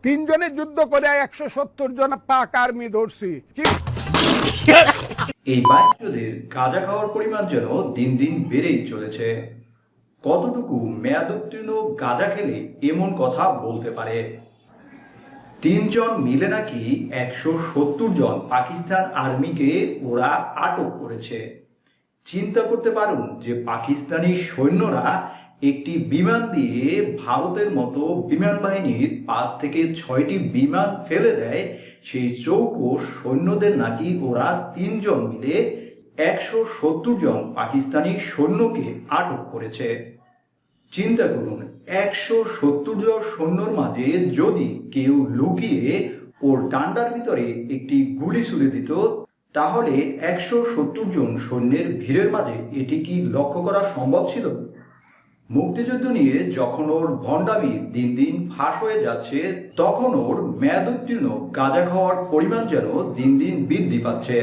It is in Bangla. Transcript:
তিনজনে যুদ্ধ করে 170 জন পাক আর্মি ধরছি। এই বাইকযোদের গাঁজা খাওয়ার পরিমাণ যেন দিন দিন বেড়েই চলেছে। কতটুকু মেয়াদ উত্তীর্ণ গাঁজা খেলে এমন কথা বলতে পারে? 3 জন মিলে নাকি 170 জন পাকিস্তান আর্মিকে ওরা আটক করেছে। চিন্তা করতে পারুন যে পাকিস্তানি সৈন্যরা একটি বিমান দিয়ে ভারতের মতো বিমান বাহিনীর 5 থেকে 6টি বিমান ফেলে দেয়, সেই চৌকো সৈন্যদের নাকি ওরা 3 জন মিলে 170 জন পাকিস্তানি সৈন্যকে আটক করেছে। চিন্তা করুন, 170 জন সৈন্যর মাঝে যদি কেউ লুকিয়ে ওর ডান্ডার ভিতরে একটি গুলি ছুড়ে দিত, তাহলে 170 জন সৈন্যের ভিড়ের মাঝে এটি কি লক্ষ্য করা সম্ভব ছিল? মুক্তিযুদ্ধ নিয়ে যখন ওর ভণ্ডামি দিন দিন ফাঁস হয়ে যাচ্ছে, তখন ওর মেয়াদ উত্তীর্ণ গাঁজা খাওয়ার পরিমাণ যেন দিন দিন বৃদ্ধি পাচ্ছে।